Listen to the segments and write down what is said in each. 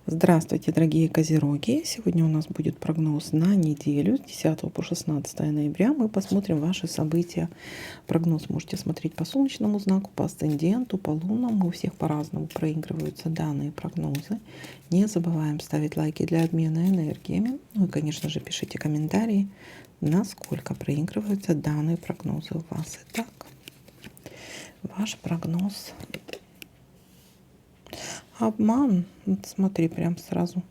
Здравствуйте, дорогие козероги! Сегодня у нас будет прогноз на неделю с 10 по 16 ноября. Мы посмотрим ваши события. Прогноз можете смотреть по солнечному знаку, по асценденту, по лунному. У всех по-разному проигрываются данные прогнозы. Не забываем ставить лайки для обмена энергиями. Ну и, конечно же, пишите комментарии, насколько проигрываются данные прогнозы у вас. Итак, ваш прогноз. Обман. Вот смотри, прям сразу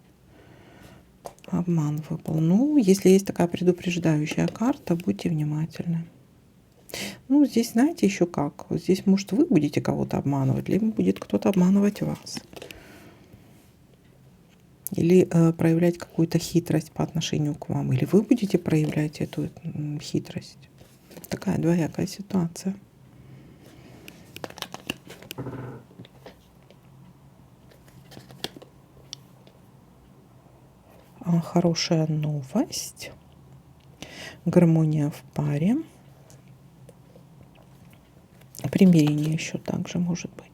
обман выпал. Ну, если есть такая предупреждающая карта, будьте внимательны. Ну, здесь, знаете, еще как. Вот здесь, может, вы будете кого-то обманывать, либо будет кто-то обманывать вас. Или проявлять какую-то хитрость по отношению к вам. Или вы будете проявлять эту хитрость. Такая двоякая ситуация. Хорошая новость. Гармония в паре. Примирение еще также может быть.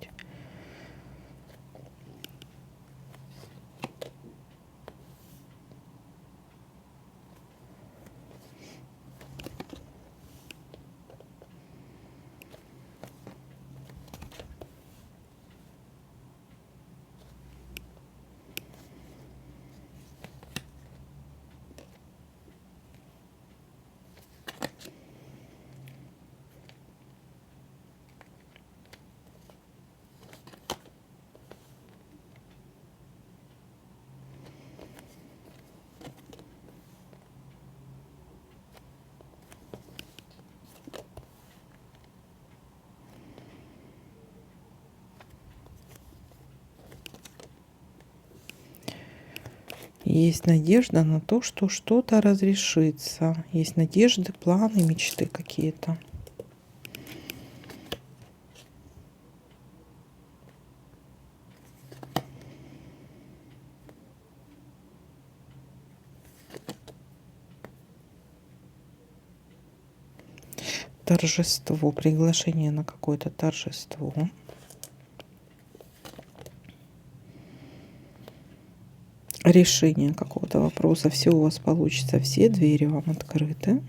Есть надежда на то, что что-то разрешится. Есть надежды, планы, мечты какие-то. Торжество, приглашение на какое-то торжество. Решение какого-то вопроса. Все у вас получится, все двери вам открыты.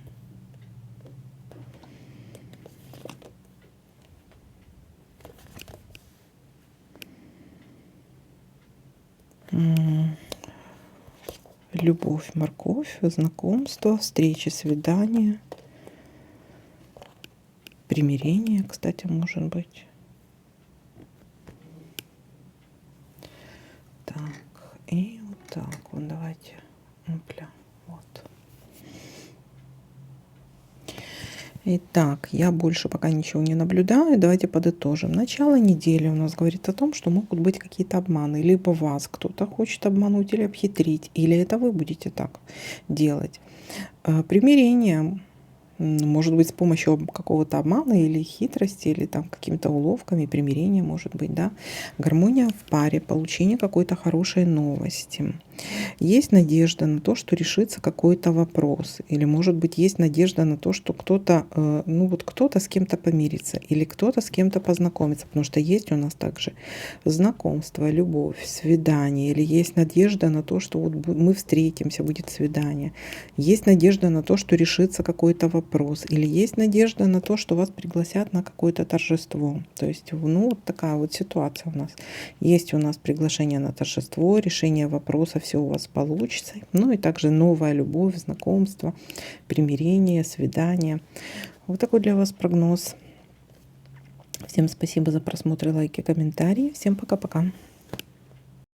Любовь, морковь, знакомство, встречи, свидания. Примирение, кстати, может быть. Так, и вот так вот давайте. Опля, вот. Итак, я больше пока ничего не наблюдаю. Давайте подытожим. Начало недели у нас говорит о том, что могут быть какие-то обманы. Либо вас кто-то хочет обмануть или обхитрить, или это вы будете так делать. Примирение. Может быть, с помощью какого-то обмана или хитрости, или там какими-то уловками, примирение, может быть, да. Гармония в паре, получение какой-то хорошей новости. Есть надежда на то, что решится какой-то вопрос. Или, может быть, есть надежда на то, что кто-то, ну вот кто-то с кем-то помирится, или кто-то с кем-то познакомится. Потому что есть у нас также знакомство, любовь, свидание. Или есть надежда на то, что вот мы встретимся, будет свидание. Есть надежда на то, что решится какой-то вопрос. Или есть надежда на то, что вас пригласят на какое-то торжество. То есть, ну, вот такая вот ситуация у нас. Есть у нас приглашение на торжество, решение вопроса, все у вас получится. Ну и также новая любовь, знакомство, примирение, свидание. Вот такой для вас прогноз. Всем спасибо за просмотр, лайки, комментарии. Всем пока-пока.